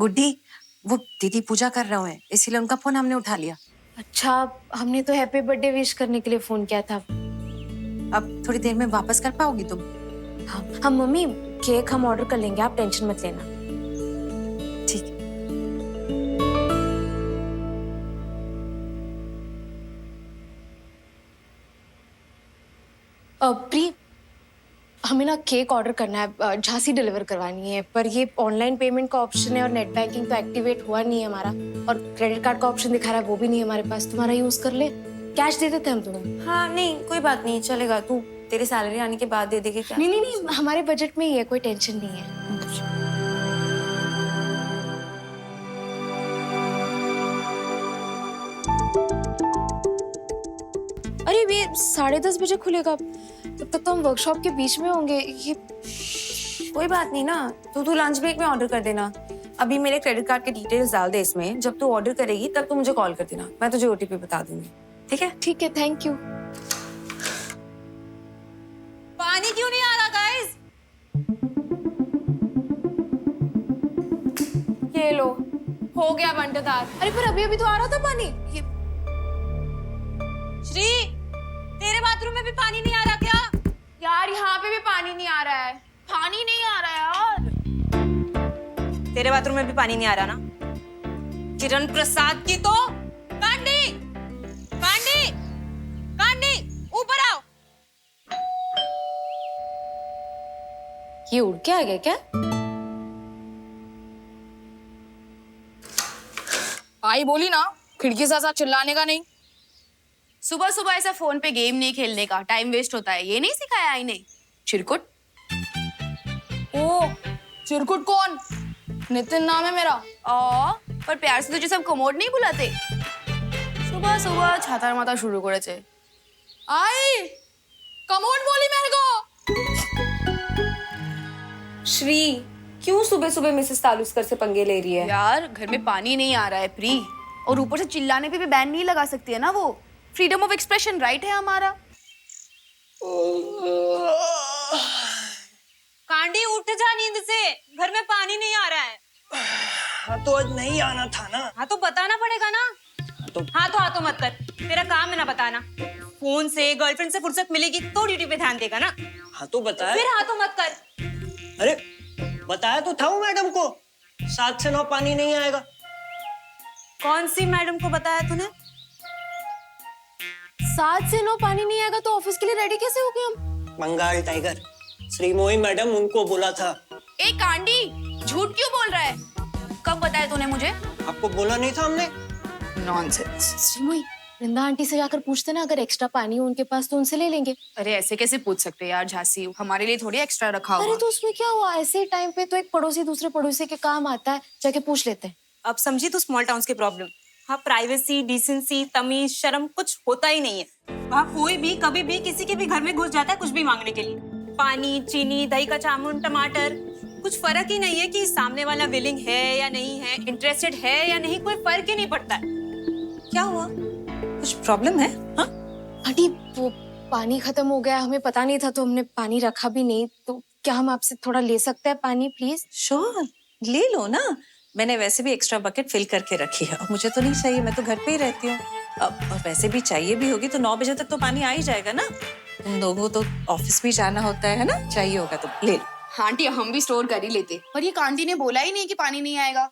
गुड्डी, वो दीदी पूजा कर रहे हैं, इसीलिए उनका फोन हमने उठा लिया। अच्छा, हमने तो हैप्पी बर्थडे विश करने के लिए फोन किया था। अब थोड़ी देर में वापस कर पाओगी तुम? हाँ मम्मी, केक हम ऑर्डर कर लेंगे, आप टेंशन मत लेना। ठीक है। प्री, हमें ना केक ऑर्डर करना है, झांसी डिलीवर करवानी है, पर ये ऑनलाइन पेमेंट का ऑप्शन है और नेट बैंकिंग तो एक्टिवेट हुआ नहीं है हमारा, और क्रेडिट कार्ड का ऑप्शन दिखा रहा है, वो भी नहीं है हमारे पास। तुम्हारा यूज कर ले, कैश दे देते हम तुम्हें। हाँ नहीं, कोई बात नहीं, चलेगा। तू तेरे सैलरी आने के बाद दे देगी क्या? नहीं नहीं नहीं, हमारे बजट में ही है, कोई टेंशन नहीं है। अरे ये 10:30 बजे खुलेगा, तब तक तो हम वर्कशॉप के बीच में होंगे। ये कोई बात नहीं ना, तू लंच ब्रेक में ऑर्डर कर देना। अभी मेरे क्रेडिट कार्ड के डिटेल्स डाल दे इसमें, जब तू ऑर्डर करेगी तब तू मुझे कॉल कर देना, मैं तुझे ओटीपी बता दूंगी। ठीक है? ठीक है, थैंक यू। पानी क्यों नहीं आ रहा गाइस? ये लो, हो गया बंटदार। अरे पर अभी अभी तो आ रहा था पानी। ये श्री, तेरे बाथरूम में भी पानी नहीं आ रहा क्या? यार, यहाँ पे भी पानी नहीं आ रहा है, पानी नहीं आ रहा है यार। तेरे बाथरूम में भी पानी नहीं आ रहा ना? किरण प्रसाद की तो कांडी कांडी कांडी, ऊपर आओ। ये उड़ के आ गया क्या? आई बोली ना, खिड़की से ऐसा चिल्लाने का नहीं। सुबह सुबह ऐसा फोन पे गेम नहीं खेलने का, टाइम वेस्ट होता है। ये नहीं सिखाया आई ने? चिरकुट। ओ, चिरकुट कौन? नितिन नाम है मेरा। पर प्यार से तुझे सब कमोड नहीं बुलाते? सुबह सुबह छाता माता शुरू करेছে। आई, कमोड बोली मेरे को। श्री, क्यों सुबह सुबह मिसेस तालुस्कर से पंगे ले रही है? यार, घर में पानी नहीं आ रहा है प्री, और ऊपर से चिल्लाने पे भी बैन नहीं लगा सकती है ना वो। फ्रीडम ऑफ एक्सप्रेशन राइट है हमारा। कांडी, उठ जा नींद से, घर में पानी नहीं आ रहा है। हाँ तो आज नहीं आना था ना। हाँ तो बताना पड़ेगा ना। हाँ तो मत कर, तेरा काम है ना बताना। फोन से गर्लफ्रेंड से फुर्सत मिलेगी तो ड्यूटी पे ध्यान देगा ना। हाँ तो बताया। फिर हाँ तो मत कर। अरे बताया तो था वो मैडम को, 7 से 9 पानी नहीं आएगा। कौन सी मैडम को बताया तूने? 7 से 9 पानी नहीं आएगा तो ऑफिस के लिए रेडी कैसे हो गए हम? बंगाल टाइगर श्री मोही मैडम, उनको बोला था। ए कांडी, झूठ क्यों बोल रहा है? कब बताया तूने मुझे? आपको बोला नहीं था हमने? नॉनसेंस। श्रीमोई, वृंदा आंटी से जाकर पूछते ना, अगर एक्स्ट्रा पानी हो उनके पास तो उनसे ले लेंगे। अरे ऐसे कैसे पूछ सकते यार झांसी, हमारे लिए थोड़ी एक्स्ट्रा रखा हुआ। अरे तो उसमें क्या हुआ, ऐसे टाइम पे तो एक पड़ोसी दूसरे पड़ोसी के काम आता है, जाके पूछ लेते हैं। अब समझी तू स्मॉल टाउन्स की प्रॉब्लम। हाँ, प्राइवेसी, डिसेंसी, तमीज, शर्म कुछ होता ही नहीं है। वहाँ कोई भी कभी भी किसी के भी घर में घुस जाता है कुछ भी मांगने के लिए। पानी, चीनी, दही का चामुन, टमाटर, कुछ फर्क ही नहीं है कि सामने वाला विलिंग है या नहीं है, इंटरेस्टेड है या नहीं, कोई फर्क ही नहीं पड़ता है। क्या हुआ, कुछ प्रॉब्लम है? हाँ आंटी, वो पानी खत्म हो गया, हमें पता नहीं था तो हमने पानी रखा भी नहीं, तो क्या हम आपसे थोड़ा ले सकते हैं पानी प्लीज? श्योर, ले लो ना। मैंने वैसे भी एक्स्ट्रा बकेट फिल करके रखी है, मुझे तो नहीं चाहिए, मैं तो घर पे ही रहती हूँ। और वैसे भी चाहिए भी होगी तो 9 बजे तक तो पानी आ ही जाएगा ना। तुम लोगों तो ऑफिस भी जाना होता है ना, चाहिए होगा तो ले लो। हाँ आंटी, हम भी स्टोर कर ही लेते, पर ये कांटी ने बोला ही नहीं कि पानी नहीं आएगा।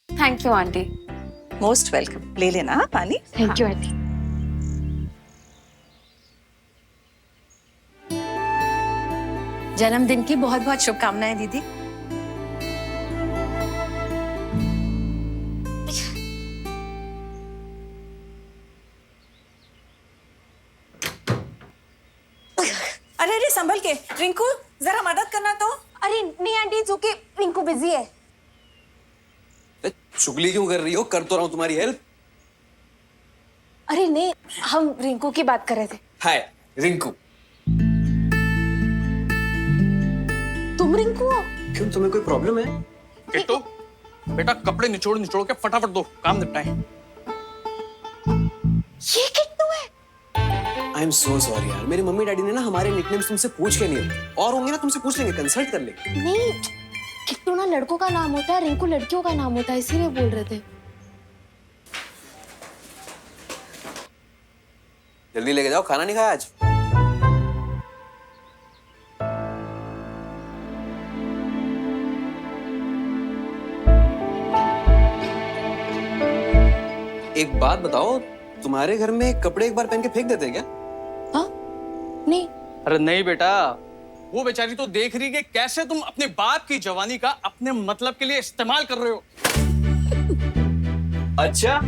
Thank you aunty. Most welcome, ले लेना हाँ पानी। Thank you aunty. जन्मदिन की बहुत बहुत शुभकामनाएं दीदी। अरे अरे संभल के, रिंकू जरा मदद करना तो। अरे नहीं आंटी, जो कि रिंकू बिजी है। चुगली क्यों कर रही हो? कर तो रहा हूँ तुम्हारी हेल्प। अरे नहीं, हम रिंकू की बात कर रहे थे। हाय रिंकू। तुम रिंकू हो? क्यों, तुम्हें कोई प्रॉब्लम है? किट्टू, बेटा कपड़े निचोड़ निचोड़ के फटाफट दो, काम निपटाएं। ये किट्टू है? आई एम सो सॉरी यार, मेरी मम्मी डैडी ने ना हमारे निकनेम्स तुमसे पूछ के नहीं रखे, और होंगे ना तुमसे पूछ लेंगे, कंसल्ट कर लेंगे। नहीं, किट्टू ना लड़कों का नाम होता है, रिंकू लड़कियों का नाम होता है, इसीलिए बोल रहे थे। जल्दी लेके जाओ, खाना नहीं खाया आज। एक बात बताओ, तुम्हारे घर में कपड़े एक बार पहन के फेंक देते हैं क्या? हाँ? नहीं। अरे नहीं बेटा, वो बेचारी तो देख रही है कि कैसे तुम अपने बाप की जवानी का अपने मतलब के लिए इस्तेमाल कर रहे हो। अच्छा,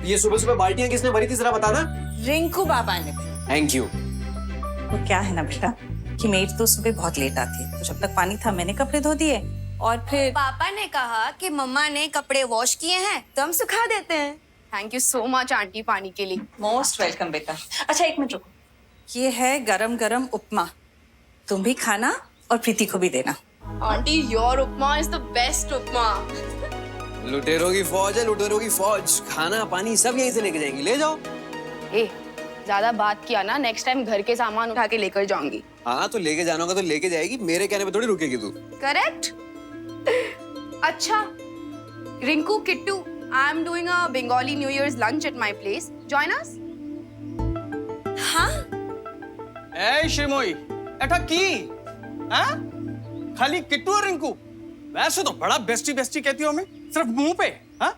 ये सुबह सुबह बाल्टियां किसने भरी थी, जरा बताना। रिंकू बाबा ने। Thank you. वो क्या है ना बेटा कि मेड तो सुबह बहुत लेट आती है, तो जब तक पानी था मैंने कपड़े धो दिए और फिर पापा ने कहा कि मम्मा ने कपड़े वॉश किए हैं तो हम सुखा देते हैं। Thank you so much aunty पानी के लिए। मोस्ट वेलकम बेटा। अच्छा एक मिनट रुको, ये है गरम गरम उपमा, तुम भी खाना और प्रीति को भी देना। Aunty your upma is the best upma. लुटेरों की फौज है, लुटेरों की फौज। खाना पानी सब यहीं से लेके जाएंगी, ले जाओ। ए ज्यादा बात किया ना, नेक्स्ट टाइम घर के सामान उठा के लेकर जाऊंगी। हाँ तो लेके जाना होगा तो लेके जाएगी, मेरे कहने पे थोड़ी रुकेगी तू। करेक्ट। अच्छा Rinku, Kittu, I am doing a Bengali new years lunch at my place, join us. हाँ ए शिमोई, ऐठा की? हाँ? खाली किट्टू और रिंकू? वैसे तो बड़ा बेस्टी बेस्टी कहती हो हमें, सिर्फ मुंह पे। हाँ?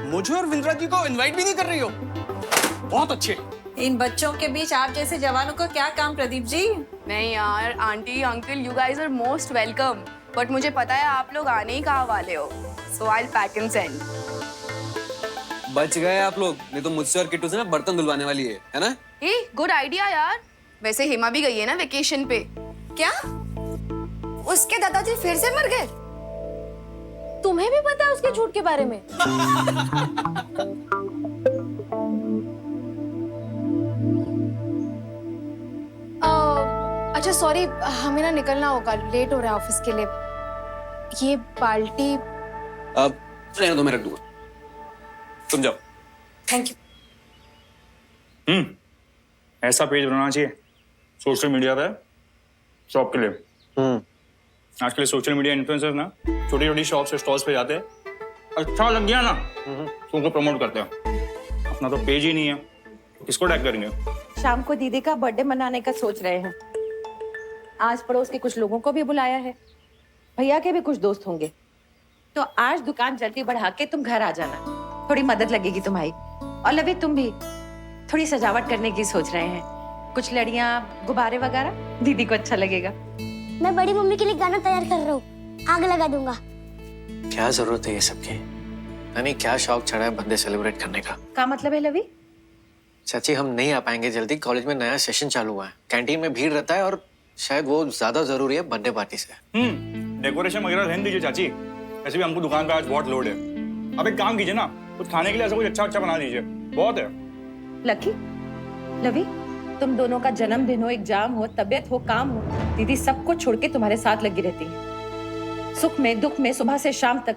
मुझे और विंद्रा जी को इनवाइट भी नहीं कर रही हो। बहुत अच्छे। इन बच्चों के बीच आप जैसे जवानों का क्या काम प्रदीप जी? नहीं यार aunty uncle, you guys are most welcome, but मुझे पता है आप लोग आने ही कहाँ वाले हो, so I will pack and send. बच गए आप लोग, नहीं तो मुझसे और किट्टू से ना बर्तन धुलवाने वाली है ना? ए गुड आइडिया यार। वैसे हेमा भी गई है ना वेकेशन पे। क्या उसके दादाजी फिर से मर गए? तुम्हें भी पता है उसके झूठ के बारे में? अच्छा सॉरी, हमें ना निकलना होगा, लेट हो रहा है ऑफिस के लिए। ये बाल्टी अब रहने दो, मैं रख दूंगा, तुम जाओ। Thank you. ऐसा पेज बनाना चाहिए सोशल मीडिया पे शॉप के लिए। आजकल सोशल मीडिया इन्फ्लुएंसर्स ना छोटी छोटी शॉप से स्टॉल्स पे जाते हैं, अच्छा लग गया ना तो उनको प्रमोट करते हैं। अपना तो पेज ही नहीं है, किसको टैग करेंगे? शाम को दीदी का बर्थडे मनाने का सोच रहे हैं। आज पड़ोस के कुछ लोगों को भी बुलाया है, भैया के भी कुछ दोस्त होंगे, तो आज दुकान जल्दी बढ़ा के तुम घर आ जाना, थोड़ी मदद लगेगी तुम्हारी। और लवी तुम भी थोड़ी सजावट करने की सोच रहे हैं, कुछ लड़ियां गुब्बारे वगैरह, दीदी को अच्छा लगेगा। मैं बड़ी मम्मी के लिए गाना तैयार कर रहा हूँ, आग लगा दूंगा। क्या जरूरत है ये सब की? नहीं क्या शौक चढ़ा है बर्थडे सेलिब्रेट करने का मतलब है लवी? चाची हम नहीं आ पाएंगे जल्दी, कॉलेज में नया सेशन चालू हुआ है, कैंटीन में भीड़ रहता है और शायद वो ज्यादा जरूरी है बर्थडे पार्टी से। डेकोरेशन वगैरह रहने दीजिए चाची, ऐसे भी हमको दुकान पे आज बहुत लोड है। अब एक काम कीजिए ना, कुछ खाने के लिए ऐसा कुछ अच्छा अच्छा बना दीजिए, बहुत है। लकी, लवी, तुम दोनों का जन्मदिन हो, एग्जाम हो, तबीयत हो, काम हो, दीदी सब कुछ छोड़ के तुम्हारे साथ लगी रहती है। सुख में दुख में सुबह से शाम तक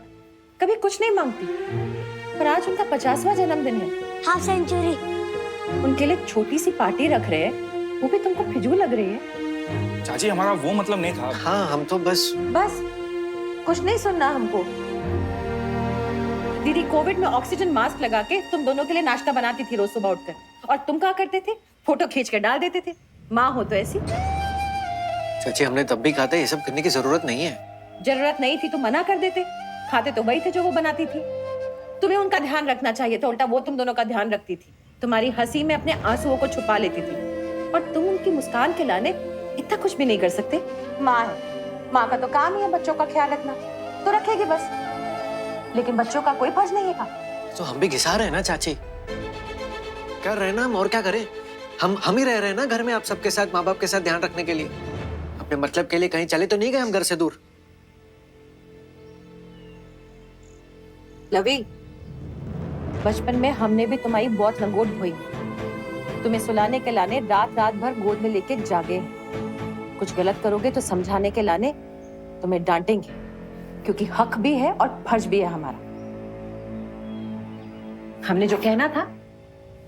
कभी कुछ नहीं मांगती। पर आज उनका 50वां जन्मदिन है, हाफ सेंचुरी। उनके लिए छोटी सी पार्टी रख रहे हैं, वो भी तुमको फिजूल लग रही है? चाची हमारा वो मतलब नहीं था। हाँ हम तो बस कुछ नहीं सुनना हमको। दीदी कोविड में ऑक्सीजन मास्क लगा के तुम दोनों के लिए नाश्ता बनाती थी रोज सुबह उठकर, और तुम क्या करते थे? फोटो खींच कर डाल देते थे। माँ हो तो ऐसी। चाची हमने तब भी कहा था ये सब करने की जरूरत नहीं है। जरूरत नहीं थी तो मना कर देते, खाते तो वही थे जो वो बनाती थी। तुम्हें उनका ध्यान रखना चाहिए था, उल्टा वो तुम दोनों का ध्यान रखती थी। तुम्हारी हंसी में अपने आंसुओं को छुपा लेती थी, और तुम उनकी मुस्कान के लाने इतना कुछ भी नहीं कर सकते। माँ है, माँ का तो काम ही है बच्चों का ख्याल रखना, तो रखेगी बस, लेकिन बच्चों का कोई फर्ज नहीं है। तो हम भी घिसा रहे हैं ना चाची, कर रहे हैं ना हम, और क्या करें? हम ही रह रहे हैं ना घर में आप सबके साथ, माँ बाप के साथ ध्यान रखने के लिए। अपने मतलब के लिए कहीं चले तो नहीं गए हम घर से दूर। लवी, बचपन में हमने भी तुम्हारी बहुत लंगोट ढोई, तुम्हें सुलाने के लाने रात रात भर गोद में लेके जागे। कुछ गलत करोगे तो समझाने के लाने तुम्हें डांटेंगे, क्योंकि हक भी है और फर्ज भी है हमारा। हमने जो कहना था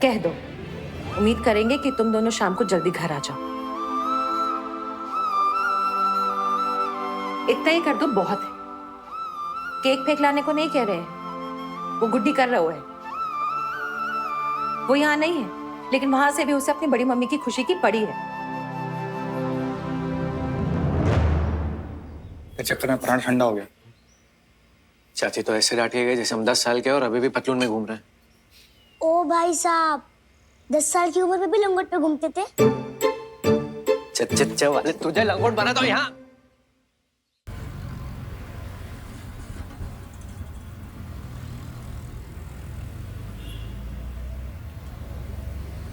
कह दो। उम्मीद करेंगे कि तुम दोनों शाम को जल्दी घर आ जाओ। इतना ही कर दो, बहुत है। केक फेंक लाने को नहीं कह रहे हैं, वो गुड्डी कर रहा है। वो यहाँ नहीं है, लेकिन वहां से भी उसे अपनी बड़ी मम्मी की खुशी की पड़ी है। इस चक्कर में प्राण ठंडा हो गया। चाची तो ऐसे डांटिए गए जैसे हम 10 साल के और अभी भी पतलून में घूम रहे हैं। ओ भाई साहब, 10 साल की उम्र में भी लंगोट पे घूमते थे। च वाले तुझे लंगोट बना दो यहाँ।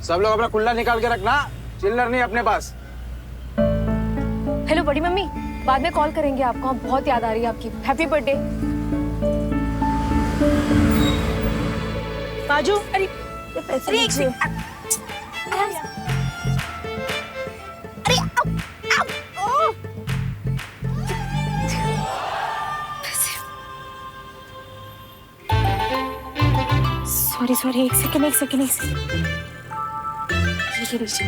सब लोग अपना कुल्ला निकाल के रखना, चिल्लर नहीं अपने पास। हेलो बड़ी मम्मी, बाद में कॉल करेंगे आपको, हम बहुत याद आ रही है आपकी। Happy birthday. बाजू, अरे पैसे लीजिए। सॉरी, एक सेकंड। ये लीजिए।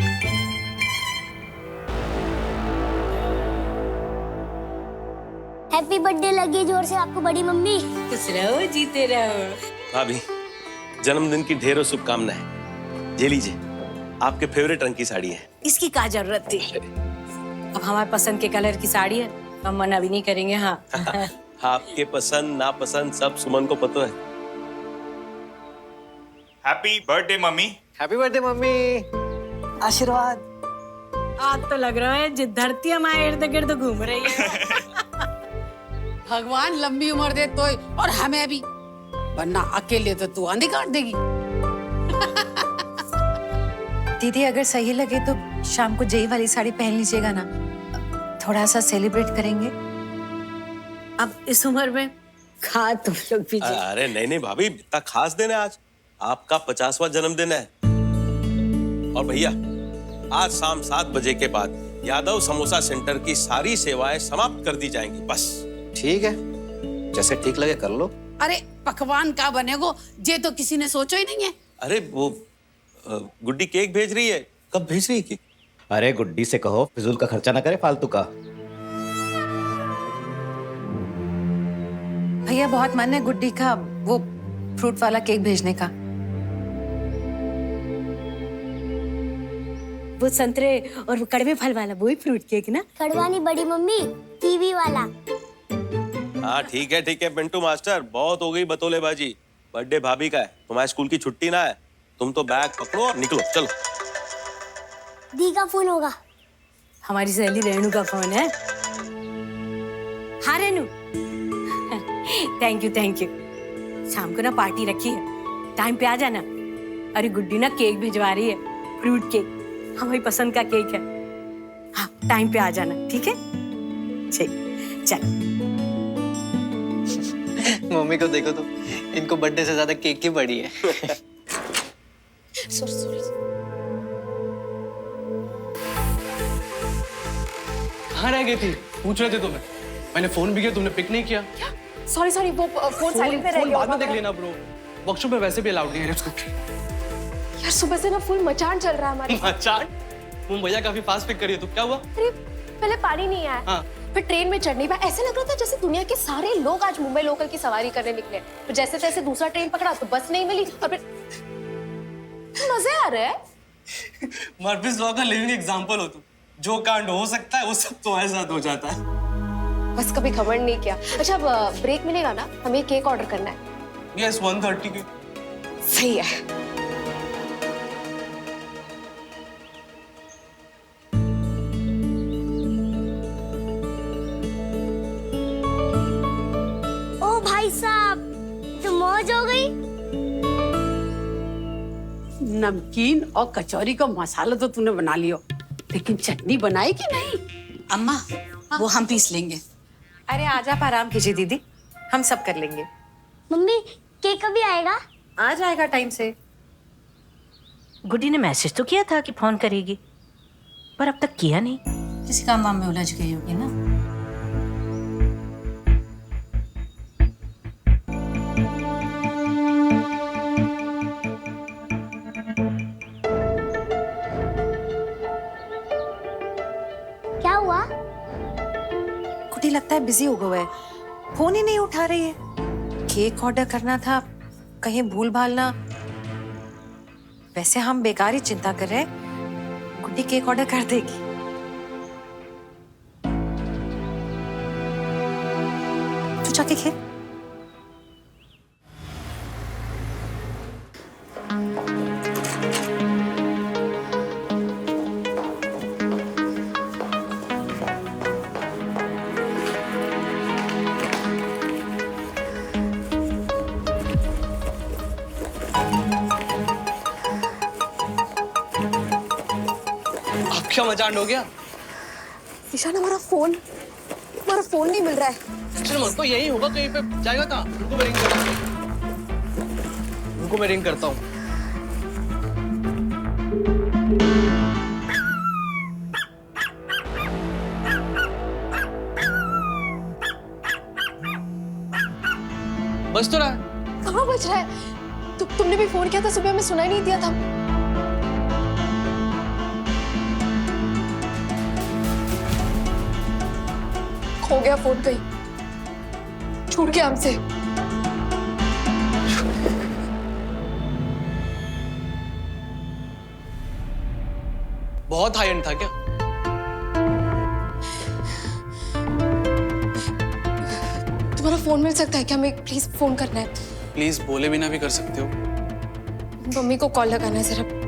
हैप्पी बर्थडे लगी जोर से आपको बड़ी मम्मी। खुश रहो, जीते रहो। भाभी, जन्मदिन की ढेरों शुभकामनाएं। ये लीजिए, आपके फेवरेट रंग की साड़ी है। इसकी क्या जरूरत थी? अब हमारे पसंद के कलर की साड़ी है, हम मना भी नहीं करेंगे। हाँ आपके पसंद नापसंद सब सुमन को पता है। Happy birthday mummy. Happy birthday mummy. आशीर्वाद। आज तो लग रहा है जिस धरती हमारे इर्द गिर्द घूम रही है। भगवान लंबी उम्र दे तो, और हमें भी, वरना अकेले तो तू आंधी काट देगी। दीदी अगर सही लगे तो शाम को जई वाली साड़ी पहन लीजिएगा ना, थोड़ा सा सेलिब्रेट करेंगे। अब इस उम्र में खा तुम लोग भी। अरे नहीं भाभी, इतना खास दिन है आज, आपका 50वां जन्मदिन है। और भैया, आज शाम 7 बजे के बाद यादव समोसा सेंटर की सारी सेवाएं समाप्त कर दी जाएंगी। बस ठीक है, जैसे ठीक लगे कर लो। अरे पकवान का बनेगो, ये तो किसी ने सोचा ही नहीं है। अरे वो गुड्डी केक भेज रही है। कब भेज रही है केक? अरे गुड्डी से कहो फिजूल का खर्चा ना करे फालतू का। भैया बहुत मन है गुड्डी का वो फ्रूट वाला केक भेजने का। वो संतरे और वो कड़वे फल वाला, वही फ्रूट केक ना? कड़वा नहीं बड़ी मम्मी, कीवी वाला। हाँ ठीक है पिंटू मास्टर, बहुत हो गई बतौलेबाजी। बर्थडे भाभी का है, तुम्हारे स्कूल की छुट्टी ना है। तुम तो बैग पकड़ो और निकलो, चलो। दी का फोन होगा। हमारी सहेली रेणु का फोन है। हाँ रेणु, थैंक यू। शाम को ना पार्टी रखी है, टाइम पे आ जाना। अरे गुड्डी ना केक भिजवा रही है, फ्रूट केक, हमारी पसंद का केक है। हाँ टाइम पे आ जाना, ठीक है? चल। मम्मी को देखो तो, इनको बर्थडे से ज्यादा केक की पड़ी है। सॉरी। कहाँ रह गई थी? पूछ रहे थे तुम्हें, मैंने फोन भी किया, तुमने पिक नहीं किया। सॉरी, वो फोन साइलेंट पे रह गया। बाद में देख लेना ब्रो, वर्कशॉप में वैसे भी अलाउड नहीं है इसको। यार सुबह से ना फुल मचान चल रहा है हमारे। मचान? तुम भैया काफी फास्ट पिक करिए, तो क्या हुआ? अरे पहले पानी नहीं आया, हाँ। फिर ट्रेन में चढ़ने पर ऐसे लग रहा था जैसे दुनिया के सारे लोग आज मुंबई लोकल की सवारी करने निकले। फिर जैसे तैसे दूसरा ट्रेन पकड़ा तो बस नहीं मिली, और फिर मजे आ रहे हैं। मर्फीज लॉ का लिविंग एग्जांपल हो तुम। जो कांड हो सकता है वो सब तुम्हारे साथ हो जाता है। बस कभी खबर नहीं किया। अच्छा अब ब्रेक मिलेगा ना, हमें केक ऑर्डर करना है। यस 1:30 के। सही है। ओ भाई साहब, तो मौज हो गई। नमकीन और कचौरी का मसाला तो तूने बना लियो, लेकिन चटनी बनाई कि नहीं? अम्मा वो हम पीस लेंगे। अरे आज आप आराम कीजिए दीदी, हम सब कर लेंगे। मम्मी केक कभी आएगा? आ जाएगा टाइम से। गुड्डी ने मैसेज तो किया था कि फोन करेगी, पर अब तक किया नहीं। किसी काम वाम में उलझ गई होगी ना। क्या हुआ? कुटी लगता है बिजी हो गया है, फोन ही नहीं उठा रही है। केक ऑर्डर करना था, कहीं भूल भाल ना। वैसे हम बेकार ही चिंता कर रहे हैं, गुड्डी केक ऑर्डर कर देगी। तू जाके खेल। क्या मजाक हो गया? ईशान, हमारा फोन नहीं मिल रहा है। चलो मुझको यही होगा, कहीं पे जाएगा कहाँ? उनको मैं रिंग करता हूँ। बज तो रहा है। कहाँ बज रहा है? तुमने भी फोन किया था सुबह, हमें सुनाई नहीं दिया था। खो गया फोन, कहीं छूट गया हमसे। बहुत हाई एंड था क्या? तुम्हारा फोन मिल सकता है क्या? हमें प्लीज फोन करना है। प्लीज बोले बिना भी कर सकते हो। मम्मी को कॉल लगाना है जरा।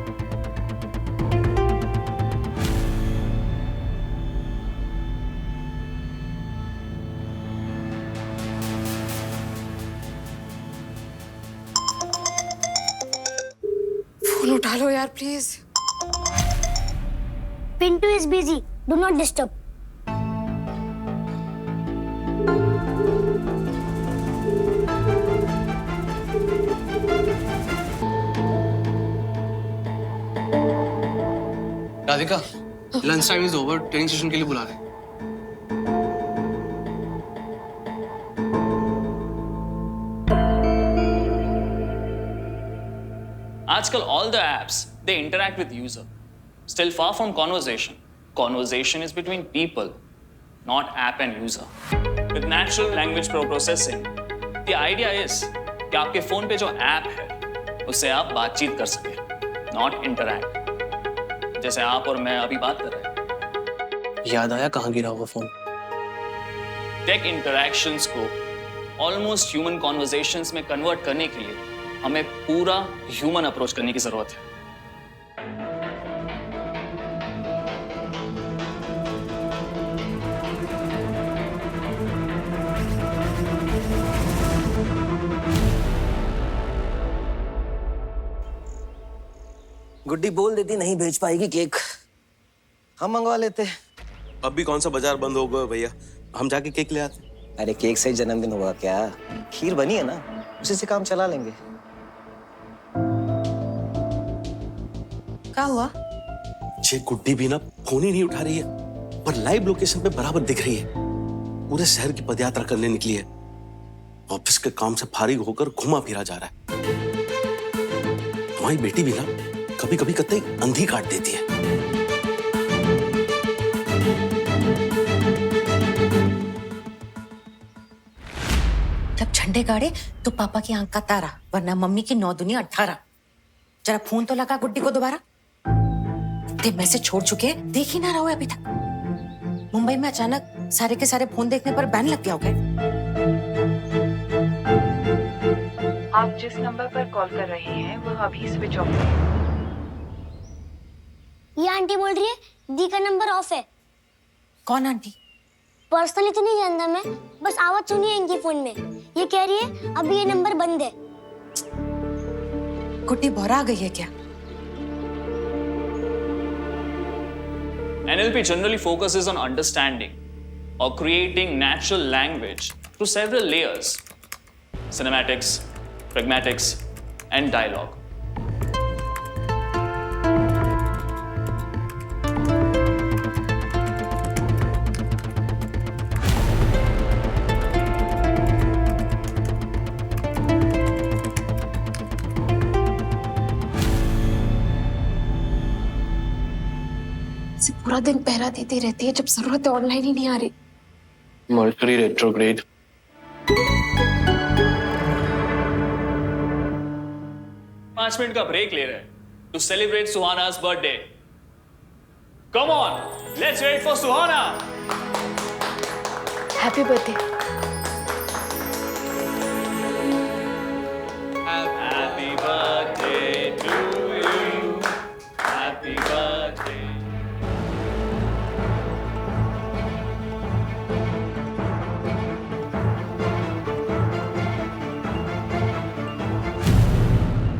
फोन उठा लो यार please. Pintu is busy, do not disturb. Radhika, lunch time is over, training session के लिए बुला रहे। आजकल all the apps they interact with user, still far from conversation. Conversation is between people, not app and user. With natural language processing, the idea is कि आपके phone पे जो app है उससे आप बातचीत कर सके, not interact. जैसे आप और मैं अभी बात कर रहे हैं। याद आया कहाँ गिरा हुआ फोन? टेक इंटरैक्शंस को ऑलमोस्ट ह्यूमन कॉन्वर्सेशंस में कन्वर्ट करने के लिए हमें पूरा ह्यूमन अप्रोच करने की जरूरत है। गुड्डी बोल देती नहीं भेज पाएगी केक, हम मंगवा लेते। अब भी कौन सा बाजार बंद हो गया भैया, हम जाके केक ले आते। अरे केक से ही जन्मदिन होगा क्या? खीर बनी है ना, उसी से काम चला लेंगे। क्या हुआ? ये गुड्डी भी ना फोन ही नहीं उठा रही है, पर लाइव लोकेशन पे बराबर दिख रही है। पूरे शहर की पदयात्रा करने निकली है। ऑफिस के काम से फारिग होकर घुमा फिरा जा रहा है। तुम्हारी बेटी भी ना कभी कभी कतई अंधी काट देती है। जब झंडे गाड़े तो पापा की आंख का तारा, वरना मम्मी की 9 दुनिया 18। जरा फोन तो लगा गुड्डी को दोबारा। इतने मैसेज छोड़ चुके हैं, देख ही ना रहा है अभी तक। मुंबई में अचानक सारे के सारे फोन देखने पर बैन लग गया हो क्या? आप जिस नंबर पर कॉल कर रहे हैं वह अभी स्विच ऑफ है। ये आंटी बोल रही है दी का नंबर ऑफ है। कौन आंटी? पर्सनली तो नहीं जानता मैं, बस आवाज सुनी है इनके फोन में। ये कह रही है अभी ये नंबर बंद है। गुड्डी भौरा आ गई है क्या? NLP generally focuses on understanding or creating natural language through several layers: cinematics, pragmatics, and dialogue. पूरा दिन पहरा देती रहती है, जब जरूरत है ऑनलाइन ही नहीं आ रही। Mercury retrograde. 5 मिनट का ब्रेक ले रहे हैं to celebrate Suhana's birthday. Come on, let's wait for Suhana. Happy birthday.